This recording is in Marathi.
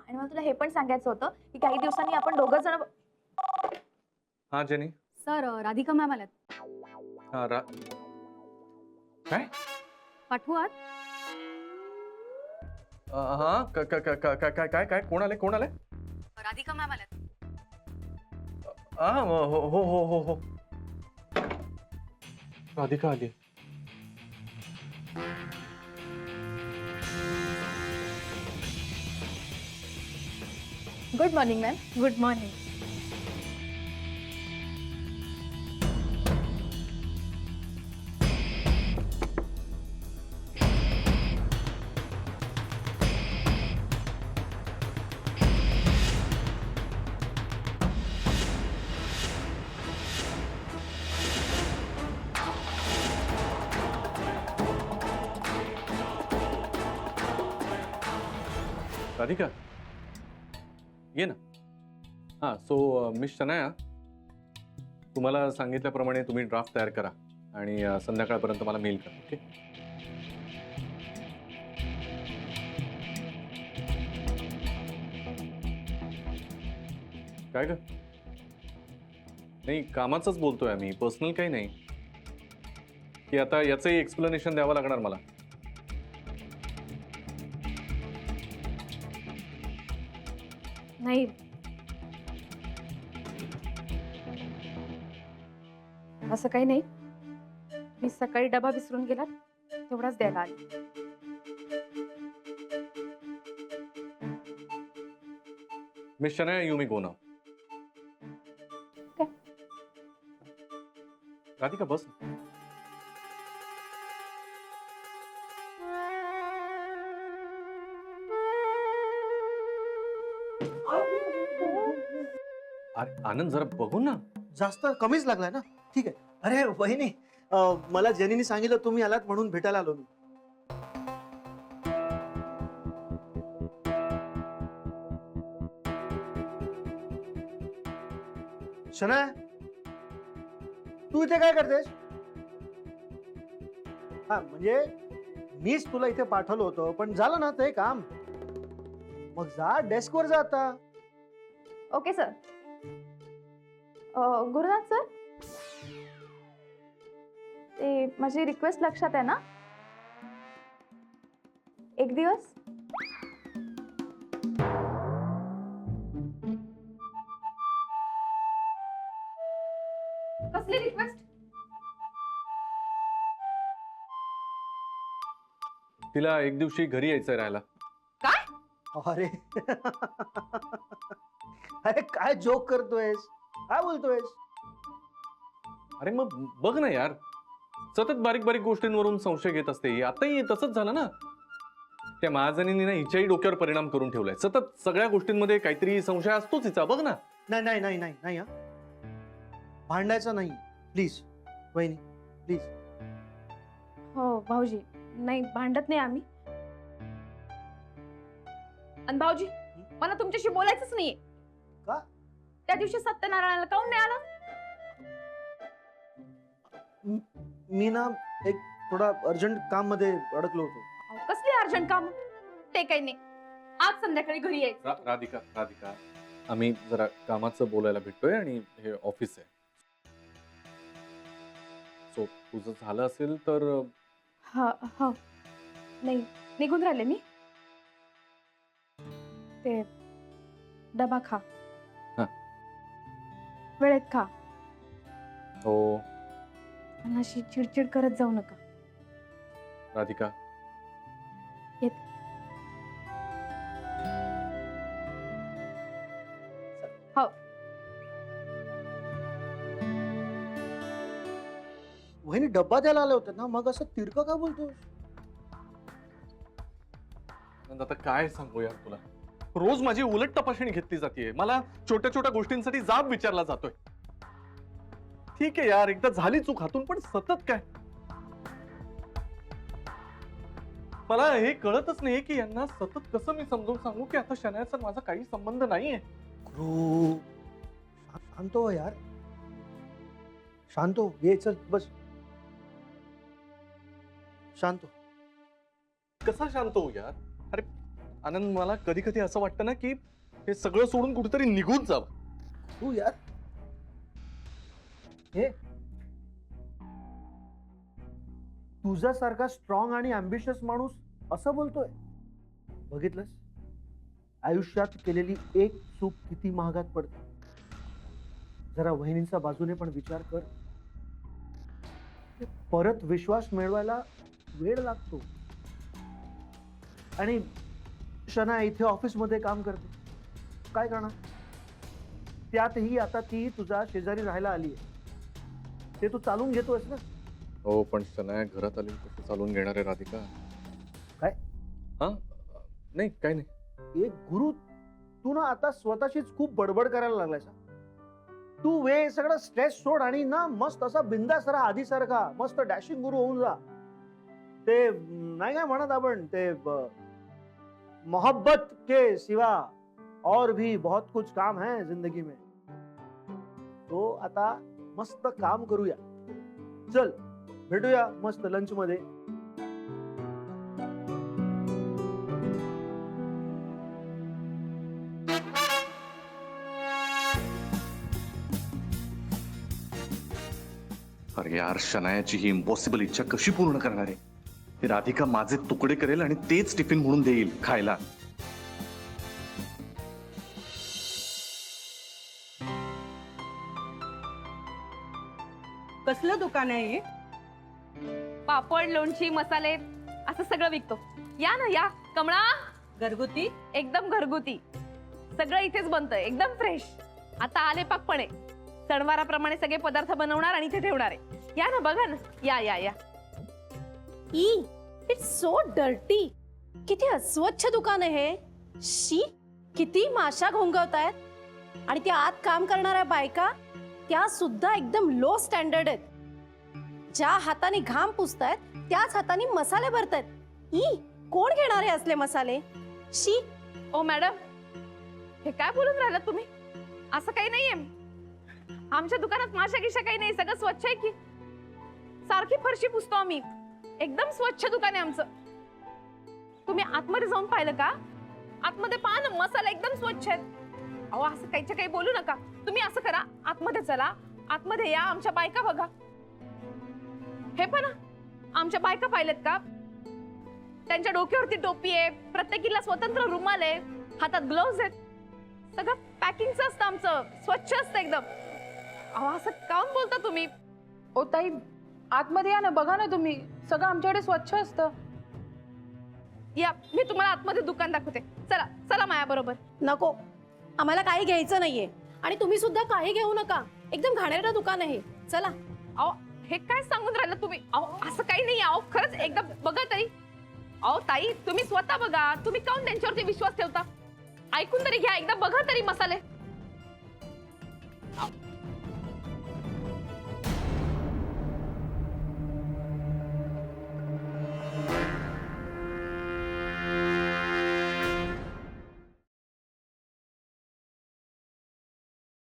आणि मला तुला हे पण सांगायचं होतं की काही दिवसांनी आपण दोघं जण. हा जेनी. सर राधिका मॅम आल्यात. हा काय पाठवू आत? हा काय काय काय कोण आले? राधिका मॅम आल्यात. हा हो हो हो हो हो राधिका आली. Good morning ma'am. Good morning. Radhika ये ना. हा सो मिस शनाया, तुम्हाला सांगितल्याप्रमाणे तुम्ही ड्राफ्ट तयार करा आणि संध्याकाळपर्यंत मला मेल करा. ओके. काय ग? नाही कामाचंच बोलतोय आम्ही, पर्सनल काही नाही. की आता याचंही एक्सप्लेनेशन द्यावं लागणार मला. नाही असं काही नाही. मी सकाळी डबा विसरून गेलात तेवढाच द्यायला आली. Miss Shanaya, you may go now. Okay. Radhika बस. अरे आनंद जरा बघू ना. जास्त कमीच लागलाय ना. ठीक आहे. अरे वहिनी, मला जेनीने सांगितलं तुम्ही आलात म्हणून भेटायला आलो मी. शनाया, तू इथे काय करतेस? हा म्हणजे मीच तुला इथे पाठवलं होतं, पण झालं ना ते काम. मग जा डेस्कवर जा आता. Okay sir. गुरुनाथ सर, ते माझी रिक्वेस्ट लक्षात आहे ना? एक दिवस कसली रिक्वेस्ट? तिला एक दिवशी घरी यायचंय राहायला. काय? अरे अरे काय जोक करतोयस? काय बोलतोयस? अरे मग बघ ना यार, सतत बारीक बारीक गोष्टींवरून संशय घेत असते. आताही तसंच झालं ना. त्या महाजनींनी ना हिच्याही डोक्यावर परिणाम करून ठेवलाय. सतत सगळ्या गोष्टींमध्ये काहीतरी संशय असतोच हिचा. बघ ना. नाही नाही नाही नाही नाही हा, भांडायचं नाही प्लीज. वहिनी प्लीज. हो भाऊजी, नाही भांडत नाही आम्ही. आणि भाऊजी, मला तुमच्याशी बोलायचंच नाहीये. का? त्या दिवशी सत्यनारायणाला काऊन नाही आला? मी ना एक थोडा अर्जंट काम मध्ये अडकलो होतो. अहो, कसली अर्जंट काम? ते काही नाही, आज संध्याकाळी घरी यायचं. राधिका राधिका, आम्ही जरा कामाचं बोलायला भेटतोय आणि हे ऑफिस आहे. सो तुझं झालं असेल तर. हा हा, नाही निघून राहिले मी. ते डबा खा. हा. वेळेत खा. हो आणि अशी चिडचिड करत जाऊ नका. राधिका. येत. हो. वहिनी डब्बा द्यायला आले होते ना, मग असं तिरकं का बोलतोस? आता काय सांगू यार तुला. रोज माझी उलट तपासणी घेतली जाते. मला छोट्या छोट्या गोष्टींसाठी जाब विचारला जातोय. ठीक आहे यार, एकदा झाली चूक हातून, पण सतत काय? मला हे कळतच नाही की यांना सतत कसं मी समजून सांगू की आता शनायाचा माझा काही संबंध नाहीये. गुरु, शांत हो यार. शांत हो. ये चल बस. शांत हो. कसा शांत होऊ यार? अरे आनंद, मला कधी कधी असं वाटतं ना की हे सगळं सोडून कुठेतरी निघून जावं. तू यार हे तुझ्यासारखा स्ट्रॉंग आणि अम्बिशियस माणूस असं बोलतोय. बघितलंस आयुष्यात केलेली एक चूक किती महागात पडते. जरा वहिनींचा बाजूने पण विचार कर. परत विश्वास मिळवायला वेळ लागतो. आणि शना इथे ऑफिसमध्ये काम करते, काय करणार? त्यातही आता ती तुझा शेजारी राहायला आली आहे. ते तू चालून घेतोयस ना. हो, पण सनाया घरात आली कसं चालून घेणार आहे राधिका? काय? हा, नाही काय नाही. एक गुरु, तू ना आता स्वतःशीच खूप बडबड करायला लागलायस. तू वे सगळं स्ट्रेस सोड आणि ना मस्त असा बिंदास राहा आधीसारखा. मस्त डॅशिंग गुरु होऊन जा. ते नाही काय म्हणत आपण, ते मोहब्बत के सिवा और भी बहुत कुछ काम है जिंदगी में. तो आता मस्त काम करूया. चल भेटूया मस्त लंच मध्ये. अरे यार, शनायाची ही इम्पॉसिबल इच्छा कशी पूर्ण करणार आहे? ही राधिका माझे तुकडे करेल आणि तेच टिफिन म्हणून देईल खायला. कसलं दुकान आहे हे? पापड, लोणची, मसाले असं सगळं विकतो. या ना या. कमळा, घरगुती? एकदम घरगुती. सगळं इथेच बनतंय, एकदम फ्रेश. आता आले पाकपणे सणवाराप्रमाणे सगळे पदार्थ बनवणार आणि इथे ठेवणार आहे. या ना, बघा ना. या या या. E, it's so dirty. किती अस्वच्छ दुकान आहे हे. शी, किती माशा घोंगवतायत. आणि त्या आत काम करणाऱ्या बायका, त्या सुद्धा एकदम लो स्टँडर्ड आहेत. ज्या हाताने घाम पुसतायत त्याच हाताने मसाले भरतायत. ई, कोण घेणार आहे असले मसाले? शी. ओ मॅडम, हे काय बोलून राहिलात तुम्ही? असं काही नाहीये. आमच्या दुकानात माशा गिशा काही नाही. सगळं स्वच्छ आहे की. सारखी फरशी पुसतो आम्ही. एकदम स्वच्छ दुकान आहे आमचं. तुम्ही आतमध्ये जाऊन पाहिलं का? आतमध्ये पहा ना, मसाला एकदम स्वच्छ आहेत. अहो, असं काहीच्या काही बोलू नका. तुम्ही असं करा, आतमध्ये चला, आतमध्ये या. आमच्या बायका बघा. हे पण आमच्या बायका पाहिलेत का? त्यांच्या डोक्यावरती टोपी आहे, प्रत्येकीला स्वतंत्र रुमाल आहे, हातात ग्लोव्ज आहेत. सगळं पॅकिंगचं असतं आमचं. स्वच्छ असतं एकदम. अहो, असं काऊन बोलता तुम्ही? ओ ताई, आतमध्ये या ना, बघा ना तुम्ही. सगळं आमच्याकडे स्वच्छ असतं. या, मी तुम्हाला आतमध्ये दुकान दाखवते. चला चला माझ्या बरोबर. नको, आम्हाला काही घ्यायचं नाहीये. आणि तुम्ही सुद्धा काही घेऊ नका. एकदम घाणेरडं दुकान आहे. चला. अहो, हे काय सांगून राहिलं तुम्ही? अहो, असं काही नाही. अहो, खरंच एकदा बघा तरी. अहो ताई, तुम्ही स्वतः बघा. तुम्ही काऊन त्यांच्यावरती विश्वास ठेवता? ऐकून तरी घ्या, एकदा बघा तरी मसाले.